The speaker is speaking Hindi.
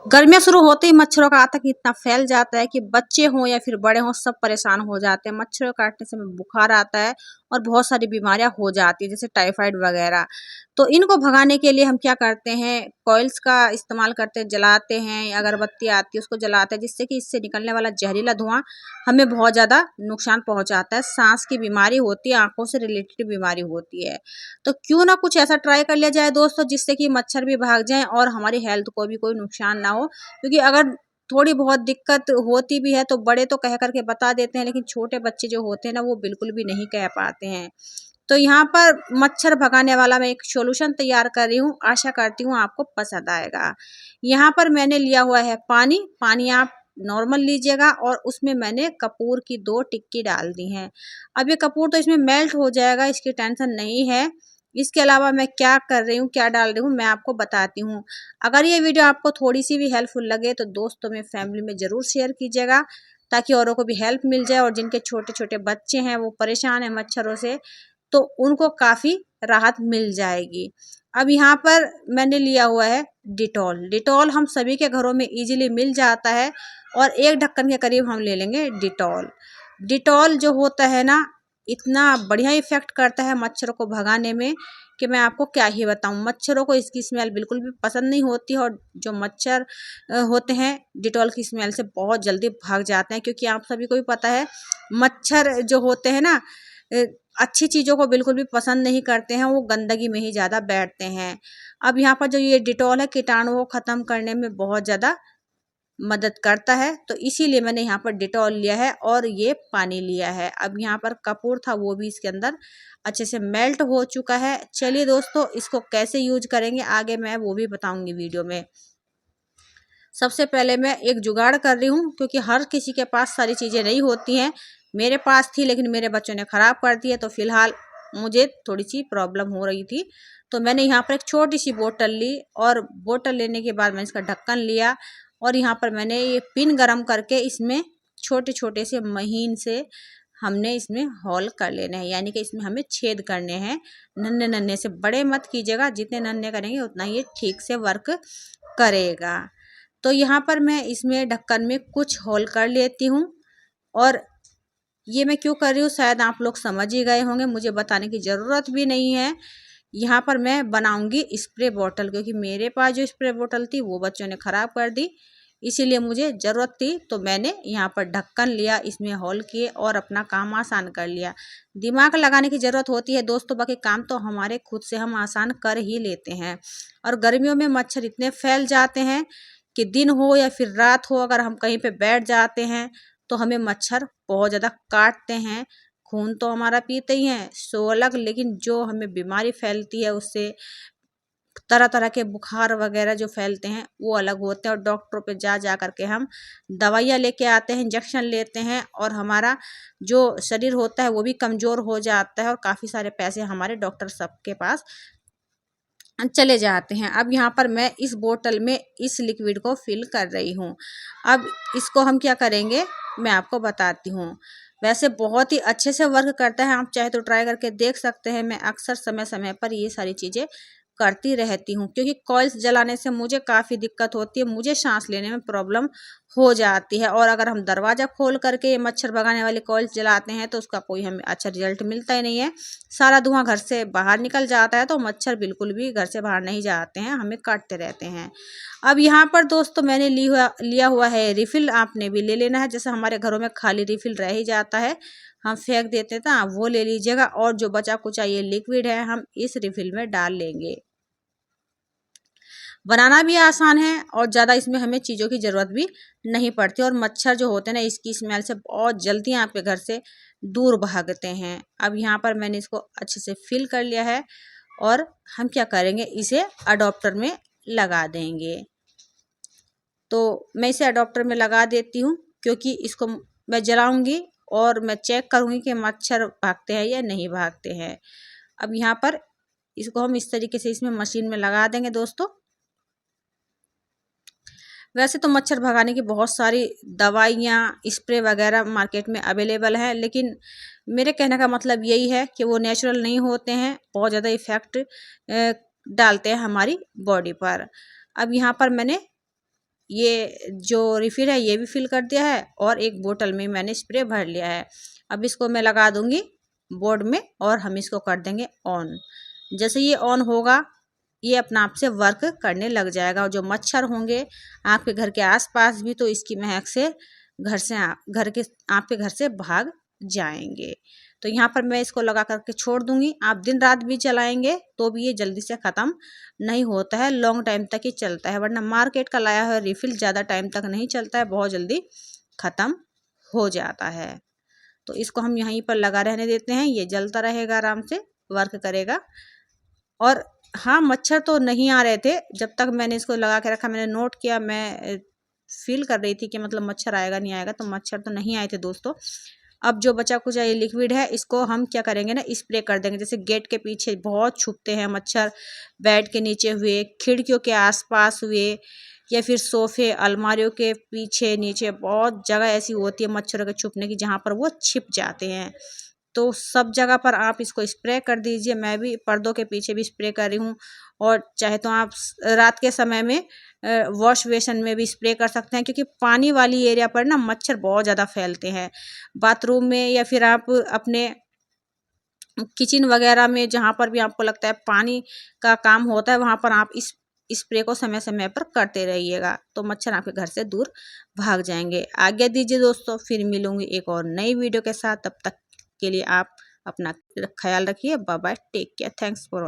गर्मियाँ शुरू होते ही मच्छरों का आतंक इतना फैल जाता है कि बच्चे हों या फिर बड़े हों सब परेशान हो जाते हैं। मच्छरों काटने से हमें बुखार आता है और बहुत सारी बीमारियां हो जाती है जैसे टाइफाइड वगैरह। तो इनको भगाने के लिए हम क्या करते हैं, कॉइल्स का इस्तेमाल करते हैं, जलाते हैं, या अगरबत्ती आती है उसको जलाते हैं, जिससे कि इससे निकलने वाला जहरीला धुआं हमें बहुत ज़्यादा नुकसान पहुंचाता है। सांस की बीमारी होती है, आंखों से रिलेटेड बीमारी होती है। तो क्यों ना कुछ ऐसा ट्राई कर लिया जाए दोस्तों, जिससे कि मच्छर भी भाग जाएं और हमारी हेल्थ को भी कोई नुकसान ना हो। क्योंकि अगर थोड़ी बहुत दिक्कत होती भी है तो बड़े तो कह करके बता देते हैं, लेकिन छोटे बच्चे जो होते हैं ना वो बिल्कुल भी नहीं कह पाते हैं। तो यहाँ पर मच्छर भगाने वाला मैं एक सॉल्यूशन तैयार कर रही हूँ, आशा करती हूँ आपको पसंद आएगा। यहाँ पर मैंने लिया हुआ है पानी। पानी आप नॉर्मल लीजिएगा और उसमें मैंने कपूर की 2 टिक्की डाल दी हैं। अब ये कपूर तो इसमें मेल्ट हो जाएगा, इसकी टेंशन नहीं है। इसके अलावा मैं क्या कर रही हूँ, क्या डाल रही हूँ, मैं आपको बताती हूँ। अगर ये वीडियो आपको थोड़ी सी भी हेल्पफुल लगे तो दोस्तों में, फैमिली में ज़रूर शेयर कीजिएगा, ताकि औरों को भी हेल्प मिल जाए। और जिनके छोटे छोटे बच्चे हैं वो परेशान हैं मच्छरों से, तो उनको काफ़ी राहत मिल जाएगी। अब यहाँ पर मैंने लिया हुआ है डिटॉल। डिटॉल हम सभी के घरों में इजीली मिल जाता है और 1 ढक्कन के करीब हम ले लेंगे डिटॉल। डिटॉल जो होता है ना, इतना बढ़िया इफ़ेक्ट करता है मच्छरों को भगाने में कि मैं आपको क्या ही बताऊं। मच्छरों को इसकी स्मेल बिल्कुल भी पसंद नहीं होती, और जो मच्छर होते हैं डिटॉल की स्मेल से बहुत जल्दी भाग जाते हैं। क्योंकि आप सभी को भी पता है मच्छर जो होते हैं ना, अ, अच्छी चीज़ों को बिल्कुल भी पसंद नहीं करते हैं, वो गंदगी में ही ज़्यादा बैठते हैं। अब यहाँ पर जो ये डिटॉल है कीटाणुओं को ख़त्म करने में बहुत ज़्यादा मदद करता है, तो इसीलिए मैंने यहाँ पर डिटॉल लिया है और ये पानी लिया है। अब यहाँ पर कपूर था वो भी इसके अंदर अच्छे से मेल्ट हो चुका है। चलिए दोस्तों, इसको कैसे यूज करेंगे आगे मैं वो भी बताऊंगी वीडियो में। सबसे पहले मैं एक जुगाड़ कर रही हूँ, क्योंकि हर किसी के पास सारी चीज़ें नहीं होती हैं। मेरे पास थी लेकिन मेरे बच्चों ने ख़राब कर दी है, तो फिलहाल मुझे थोड़ी सी प्रॉब्लम हो रही थी। तो मैंने यहाँ पर एक छोटी सी बोतल ली, और बोतल लेने के बाद मैंने इसका ढक्कन लिया, और यहाँ पर मैंने ये पिन गरम करके इसमें छोटे छोटे से महीन से हमने इसमें होल कर लेने हैं, यानी कि इसमें हमें छेद करने हैं। नन्हे नन्हे से, बड़े मत कीजिएगा, जितने नन्हे करेंगे उतना ये ठीक से वर्क करेगा। तो यहाँ पर मैं इसमें ढक्कन में कुछ होल कर लेती हूँ। और ये मैं क्यों कर रही हूँ शायद आप लोग समझ ही गए होंगे, मुझे बताने की ज़रूरत भी नहीं है। यहाँ पर मैं बनाऊंगी स्प्रे बॉटल, क्योंकि मेरे पास जो स्प्रे बॉटल थी वो बच्चों ने ख़राब कर दी, इसीलिए मुझे ज़रूरत थी। तो मैंने यहाँ पर ढक्कन लिया, इसमें होल किए और अपना काम आसान कर लिया। दिमाग लगाने की ज़रूरत होती है दोस्तों, बाकी काम तो हमारे खुद से हम आसान कर ही लेते हैं। और गर्मियों में मच्छर इतने फैल जाते हैं कि दिन हो या फिर रात हो, अगर हम कहीं पे बैठ जाते हैं तो हमें मच्छर बहुत ज़्यादा काटते हैं। खून तो हमारा पीते ही हैं सो अलग, लेकिन जो हमें बीमारी फैलती है उससे, तरह तरह के बुखार वगैरह जो फैलते हैं वो अलग होते हैं। और डॉक्टरों पे जा जा करके हम दवाइयाँ लेके आते हैं, इंजेक्शन लेते हैं, और हमारा जो शरीर होता है वो भी कमज़ोर हो जाता है, और काफ़ी सारे पैसे हमारे डॉक्टर सबके पास चले जाते हैं। अब यहाँ पर मैं इस बोतल में इस लिक्विड को फिल कर रही हूँ। अब इसको हम क्या करेंगे मैं आपको बताती हूँ। वैसे बहुत ही अच्छे से वर्क करता है, आप चाहे तो ट्राई करके देख सकते हैं। मैं अक्सर समय समय पर ये सारी चीज़ें करती रहती हूँ, क्योंकि कॉइल्स जलाने से मुझे काफ़ी दिक्कत होती है, मुझे सांस लेने में प्रॉब्लम हो जाती है। और अगर हम दरवाज़ा खोल करके ये मच्छर भगाने वाले कॉइल्स जलाते हैं तो उसका कोई हमें अच्छा रिजल्ट मिलता ही नहीं है। सारा धुआं घर से बाहर निकल जाता है, तो मच्छर बिल्कुल भी घर से बाहर नहीं जाते हैं, हमें काटते रहते हैं। अब यहाँ पर दोस्तों मैंने लिया हुआ है रिफ़िल, आपने भी ले लेना है। जैसे हमारे घरों में खाली रिफ़िल रह ही जाता है, हम फेंक देते हैं, तो वो ले लीजिएगा। और जो बचा कुचा ये लिक्विड है हम इस रिफ़िल में डाल लेंगे। बनाना भी आसान है और ज़्यादा इसमें हमें चीज़ों की ज़रूरत भी नहीं पड़ती। और मच्छर जो होते हैं ना, इसकी स्मेल से बहुत जल्दी आपके घर से दूर भागते हैं। अब यहाँ पर मैंने इसको अच्छे से फिल कर लिया है, और हम क्या करेंगे इसे अडॉप्टर में लगा देंगे। तो मैं इसे अडॉप्टर में लगा देती हूँ, क्योंकि इसको मैं जलाऊँगी और मैं चेक करूँगी कि मच्छर भागते हैं या नहीं भागते हैं। अब यहाँ पर इसको हम इस तरीके से इसमें मशीन में लगा देंगे दोस्तों। वैसे तो मच्छर भगाने की बहुत सारी दवाइयाँ, स्प्रे वगैरह मार्केट में अवेलेबल है, लेकिन मेरे कहने का मतलब यही है कि वो नेचुरल नहीं होते हैं, बहुत ज़्यादा इफ़ेक्ट डालते हैं हमारी बॉडी पर। अब यहाँ पर मैंने ये जो रिफ़िल है ये भी फिल कर दिया है और एक बोतल में मैंने स्प्रे भर लिया है। अब इसको मैं लगा दूँगी बोर्ड में और हम इसको कर देंगे ऑन। जैसे ये ऑन होगा ये अपना आप से वर्क करने लग जाएगा और जो मच्छर होंगे आपके घर के आसपास भी तो इसकी महक से आपके घर से भाग जाएंगे। तो यहाँ पर मैं इसको लगा करके छोड़ दूंगी। आप दिन रात भी चलाएंगे तो भी ये जल्दी से ख़त्म नहीं होता है, लॉन्ग टाइम तक ही चलता है, वरना मार्केट का लाया हुआ रिफ़िल ज़्यादा टाइम तक नहीं चलता है, बहुत जल्दी ख़त्म हो जाता है। तो इसको हम यहीं पर लगा रहने देते हैं, ये जलता रहेगा, आराम से वर्क करेगा। और हाँ, मच्छर तो नहीं आ रहे थे जब तक मैंने इसको लगा के रखा। मैंने नोट किया, मैं फील कर रही थी कि मतलब मच्छर आएगा नहीं आएगा, तो मच्छर तो नहीं आए थे दोस्तों। अब जो बचा कुछ ये लिक्विड है इसको हम क्या करेंगे ना, स्प्रे कर देंगे। जैसे गेट के पीछे बहुत छुपते हैं मच्छर, बेड के नीचे हुए, खिड़कियों के आसपास हुए, या फिर सोफे अलमारियों के पीछे नीचे बहुत जगह ऐसी होती है मच्छरों के छुपने की जहाँ पर वो छिप जाते हैं। तो सब जगह पर आप इसको स्प्रे कर दीजिए। मैं भी पर्दों के पीछे भी स्प्रे कर रही हूँ, और चाहे तो आप रात के समय में वॉश बेसिन में भी स्प्रे कर सकते हैं, क्योंकि पानी वाली एरिया पर ना मच्छर बहुत ज़्यादा फैलते हैं। बाथरूम में या फिर आप अपने किचन वगैरह में जहाँ पर भी आपको लगता है पानी का काम होता है वहाँ पर आप इस स्प्रे को समय समय पर करते रहिएगा, तो मच्छर आपके घर से दूर भाग जाएंगे। आज्ञा दीजिए दोस्तों, फिर मिलूंगी एक और नई वीडियो के साथ। तब तक के लिए आप अपना ख्याल रखिए। Bye bye, take care, thanks for